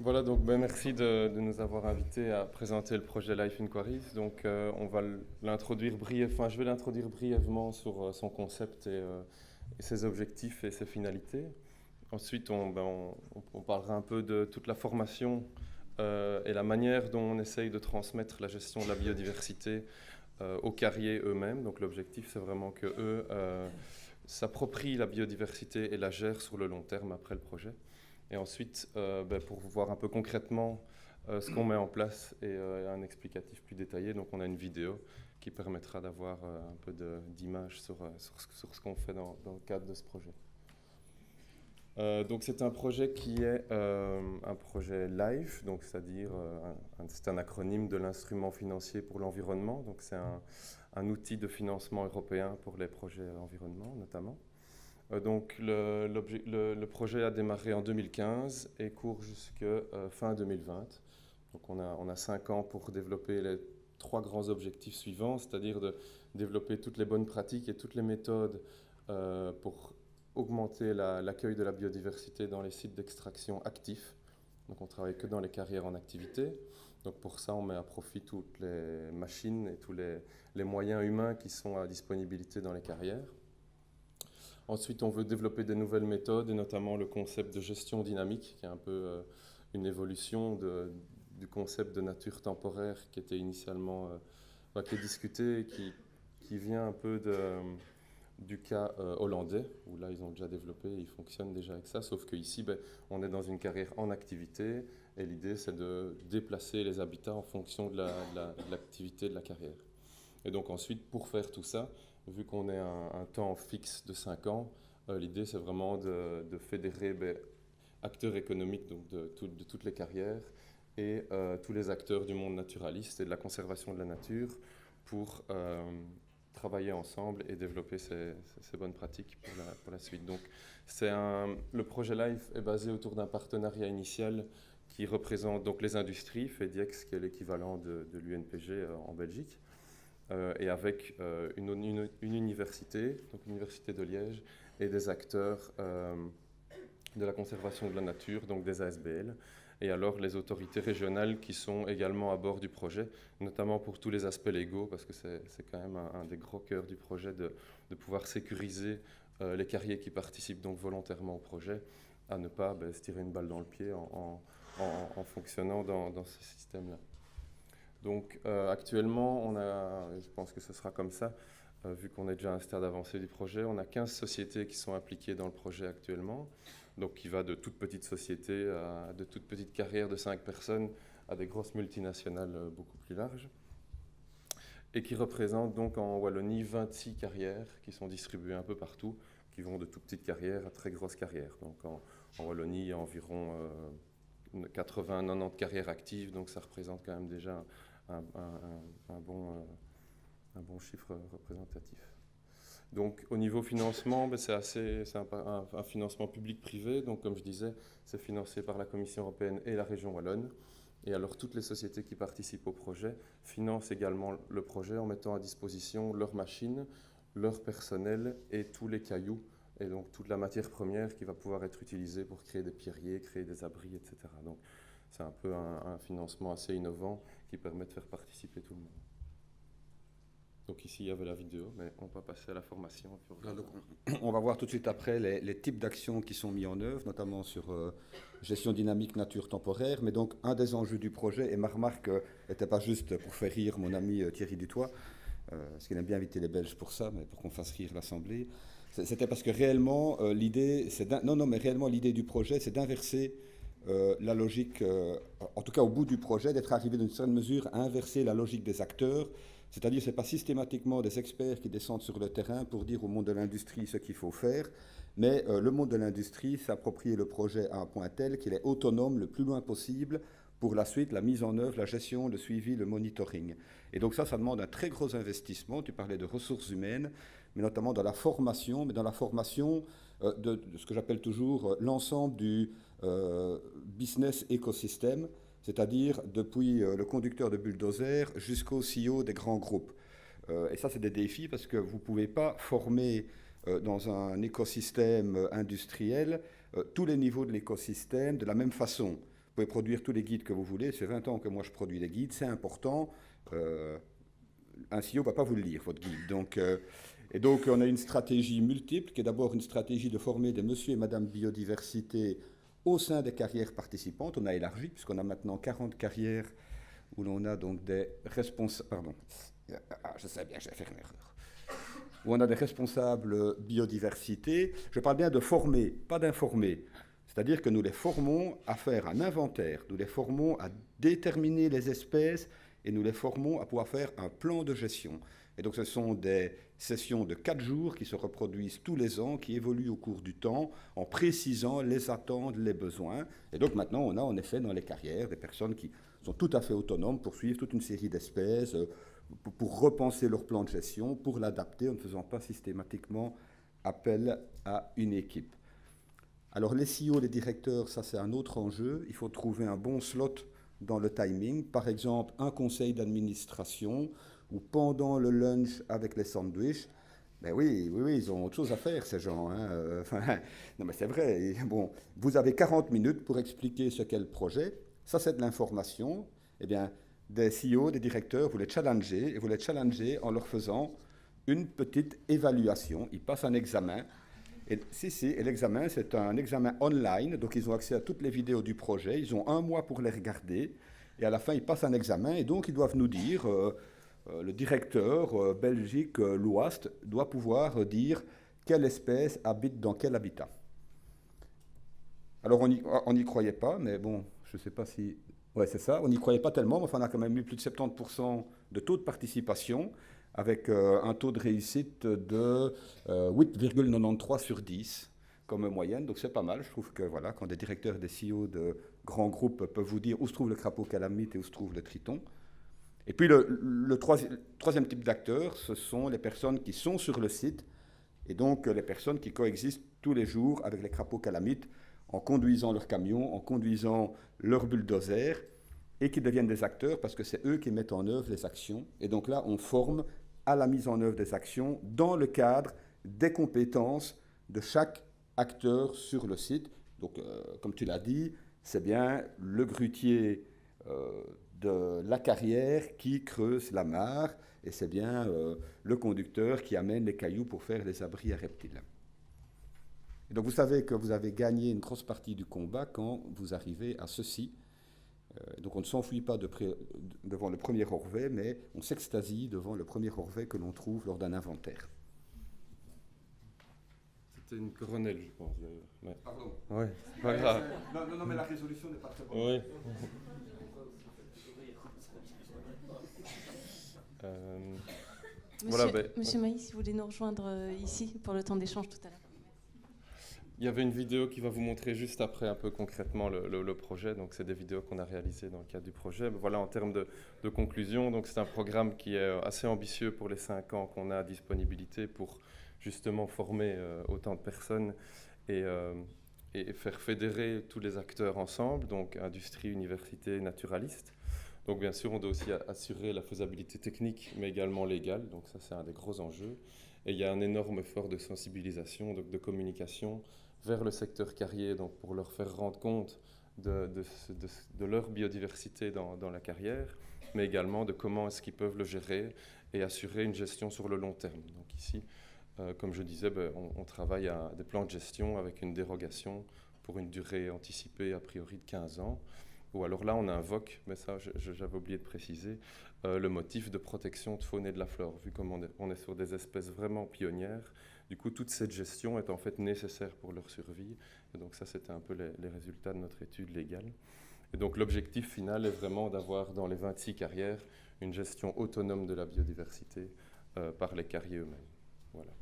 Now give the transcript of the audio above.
Voilà, donc merci de nous avoir invités à présenter le projet Life Inquiries. Donc, on va l'introduire brièvement, enfin, je vais l'introduire brièvement sur son concept et ses objectifs et ses finalités. Ensuite, on parlera un peu de toute la formation et la manière dont on essaye de transmettre la gestion de la biodiversité aux carriers eux-mêmes. Donc, l'objectif, c'est vraiment que eux s'approprient la biodiversité et la gèrent sur le long terme après le projet. Et ensuite, pour voir un peu concrètement ce qu'on met en place et un explicatif plus détaillé, donc on a une vidéo qui permettra d'avoir un peu d'image sur ce qu'on fait dans le cadre de ce projet. Donc c'est un projet qui est un projet LIFE, donc c'est-à-dire c'est un acronyme de l'instrument financier pour l'environnement. Donc c'est un outil de financement européen pour les projets environnement notamment. Donc le projet a démarré en 2015 et court jusqu'à fin 2020. Donc on a 5 ans pour développer les 3 grands objectifs suivants, c'est-à-dire de développer toutes les bonnes pratiques et toutes les méthodes pour augmenter l'accueil de la biodiversité dans les sites d'extraction actifs. Donc on travaille que dans les carrières en activité. Donc pour ça, on met à profit toutes les machines et tous les moyens humains qui sont à disponibilité dans les carrières. Ensuite, on veut développer des nouvelles méthodes, et notamment le concept de gestion dynamique, qui est un peu une évolution du concept de nature temporaire qui était initialement qui est discuté et qui vient un peu du cas hollandais, où là, ils ont déjà développé, ils fonctionnent déjà avec ça, sauf qu'ici, on est dans une carrière en activité, et l'idée, c'est de déplacer les habitats en fonction de l'activité de la carrière. Et donc ensuite, pour faire tout ça, vu qu'on est un temps fixe de 5 ans, l'idée c'est vraiment de fédérer acteurs économiques donc de toutes les carrières et tous les acteurs du monde naturaliste et de la conservation de la nature pour travailler ensemble et développer ces bonnes pratiques pour la suite. Donc le projet LIFE est basé autour d'un partenariat initial qui représente donc les industries, FEDIEX qui est l'équivalent de l'UNPG en Belgique, et avec une université, donc l'Université de Liège, et des acteurs de la conservation de la nature, donc des ASBL, et alors les autorités régionales qui sont également à bord du projet, notamment pour tous les aspects légaux, parce que c'est quand même un des gros cœurs du projet de pouvoir sécuriser les carriers qui participent donc volontairement au projet, à ne pas se tirer une balle dans le pied en fonctionnant dans ce système-là. Donc actuellement, je pense que ce sera comme ça, vu qu'on est déjà à un stade avancé du projet, on a 15 sociétés qui sont impliquées dans le projet actuellement, donc qui va de toutes petites sociétés à de toutes petites carrières de 5 personnes à des grosses multinationales beaucoup plus larges, et qui représentent donc en Wallonie 26 carrières qui sont distribuées un peu partout, qui vont de toutes petites carrières à très grosses carrières. Donc en Wallonie, il y a environ 80-90 carrières actives, donc ça représente quand même déjà un bon chiffre représentatif. Donc au niveau financement, c'est un financement public-privé. Donc comme je disais, c'est financé par la Commission européenne et la région wallonne. Et alors toutes les sociétés qui participent au projet financent également le projet en mettant à disposition leurs machines, leur personnel et tous les cailloux, et donc toute la matière première qui va pouvoir être utilisée pour créer des pierriers, créer des abris, etc. Donc c'est un peu un financement assez innovant qui permet de faire participer tout le monde. Donc ici, il y avait la vidéo, mais on va passer à la formation. Donc, on va voir tout de suite après les types d'actions qui sont mis en œuvre, notamment sur gestion dynamique, nature temporaire. Mais donc, un des enjeux du projet, et ma remarque n'était pas juste pour faire rire mon ami Thierry Dutoit, parce qu'il aime bien inviter les Belges pour ça, mais pour qu'on fasse rire l'Assemblée, c'était parce que réellement, l'idée du projet, c'est d'inverser la logique, en tout cas au bout du projet, d'être arrivé d'une certaine mesure à inverser la logique des acteurs. C'est-à-dire, ce n'est pas systématiquement des experts qui descendent sur le terrain pour dire au monde de l'industrie ce qu'il faut faire, mais le monde de l'industrie s'approprie le projet à un point tel qu'il est autonome le plus loin possible pour la suite, la mise en œuvre, la gestion, le suivi, le monitoring. Et donc ça demande un très gros investissement. Tu parlais de ressources humaines, mais notamment dans la formation, de ce que j'appelle toujours l'ensemble du business écosystème, c'est-à-dire depuis le conducteur de bulldozer jusqu'au CEO des grands groupes. Et ça, c'est des défis parce que vous ne pouvez pas former dans un écosystème industriel tous les niveaux de l'écosystème de la même façon. Vous pouvez produire tous les guides que vous voulez. C'est 20 ans que moi je produis les guides. C'est important. Un CEO ne va pas vous le lire, votre guide. Donc, on a une stratégie multiple, qui est d'abord une stratégie de former des monsieur et madame biodiversité au sein des carrières participantes. On a élargi, puisqu'on a maintenant 40 carrières où l'on a donc des responsables... Pardon. Je sais bien, je vais faire une erreur. Où on a des responsables biodiversité. Je parle bien de former, pas d'informer. C'est-à-dire que nous les formons à faire un inventaire, nous les formons à déterminer les espèces et nous les formons à pouvoir faire un plan de gestion. Et donc ce sont des sessions de 4 jours qui se reproduisent tous les ans, qui évoluent au cours du temps en précisant les attentes, les besoins. Et donc maintenant on a en effet dans les carrières des personnes qui sont tout à fait autonomes pour suivre toute une série d'espèces, pour repenser leur plan de gestion, pour l'adapter en ne faisant pas systématiquement appel à une équipe. Alors les CEO, les directeurs, ça c'est un autre enjeu. Il faut trouver un bon slot dans le timing. Par exemple, un conseil d'administration ou pendant le lunch avec les sandwichs. Ben oui, ils ont autre chose à faire, ces gens. Non mais c'est vrai. Bon, vous avez 40 minutes pour expliquer ce qu'est le projet. Ça c'est de l'information. Eh bien, des CEO, des directeurs, vous les challengez, et vous les challengez en leur faisant une petite évaluation. Ils passent un examen. Et l'examen, c'est un examen online, donc ils ont accès à toutes les vidéos du projet, ils ont 1 mois pour les regarder, et à la fin, ils passent un examen, et donc ils doivent nous dire, le directeur Belgique, l'Ouast, doit pouvoir dire quelle espèce habite dans quel habitat. Alors, on n'y croyait pas, mais bon, je ne sais pas si... Ouais, c'est ça, on n'y croyait pas tellement, mais enfin, on a quand même eu plus de 70% de taux de participation, avec un taux de réussite de 8,93 sur 10 comme moyenne. Donc c'est pas mal. Je trouve que voilà, quand des directeurs et des CEO de grands groupes peuvent vous dire où se trouve le crapaud calamite et où se trouve le triton. Et puis le troisième type d'acteurs, ce sont les personnes qui sont sur le site et donc les personnes qui coexistent tous les jours avec les crapauds calamites en conduisant leurs camions, en conduisant leurs bulldozers et qui deviennent des acteurs parce que c'est eux qui mettent en œuvre les actions. Et donc là, on forme à la mise en œuvre des actions dans le cadre des compétences de chaque acteur sur le site. Donc, comme tu l'as dit, c'est bien le grutier de la carrière qui creuse la mare et c'est bien le conducteur qui amène les cailloux pour faire les abris à reptiles. Et donc, vous savez que vous avez gagné une grosse partie du combat quand vous arrivez à ceci. Donc on ne s'enfuit pas devant le premier orvet, mais on s'extasie devant le premier orvet que l'on trouve lors d'un inventaire. C'était une coronelle, je pense. Ouais. Pardon. Oui, pas grave. Non, mais la résolution n'est pas très bonne. Oui. Monsieur Maïs, si vous voulez nous rejoindre ici pour le temps d'échange tout à l'heure. Il y avait une vidéo qui va vous montrer juste après un peu concrètement le projet. Donc, c'est des vidéos qu'on a réalisées dans le cadre du projet. Mais voilà, en termes de conclusion, donc c'est un programme qui est assez ambitieux pour les 5 ans qu'on a à disponibilité pour justement former autant de personnes et faire fédérer tous les acteurs ensemble, donc industrie, université, naturalistes. Donc, bien sûr, on doit aussi assurer la faisabilité technique, mais également légale. Donc, ça, c'est un des gros enjeux. Et il y a un énorme effort de sensibilisation, donc de communication vers le secteur carrier, donc pour leur faire rendre compte de leur biodiversité dans la carrière, mais également de comment est-ce qu'ils peuvent le gérer et assurer une gestion sur le long terme. Donc ici, comme je disais, on travaille à des plans de gestion avec une dérogation pour une durée anticipée a priori de 15 ans. Ou alors là, on invoque, mais ça j'avais oublié de préciser, le motif de protection de faune et de la flore. Vu comme on est sur des espèces vraiment pionnières, du coup, toute cette gestion est en fait nécessaire pour leur survie. Et donc ça, c'était un peu les résultats de notre étude légale. Et donc l'objectif final est vraiment d'avoir dans les 26 carrières une gestion autonome de la biodiversité par les carriers eux-mêmes. Voilà.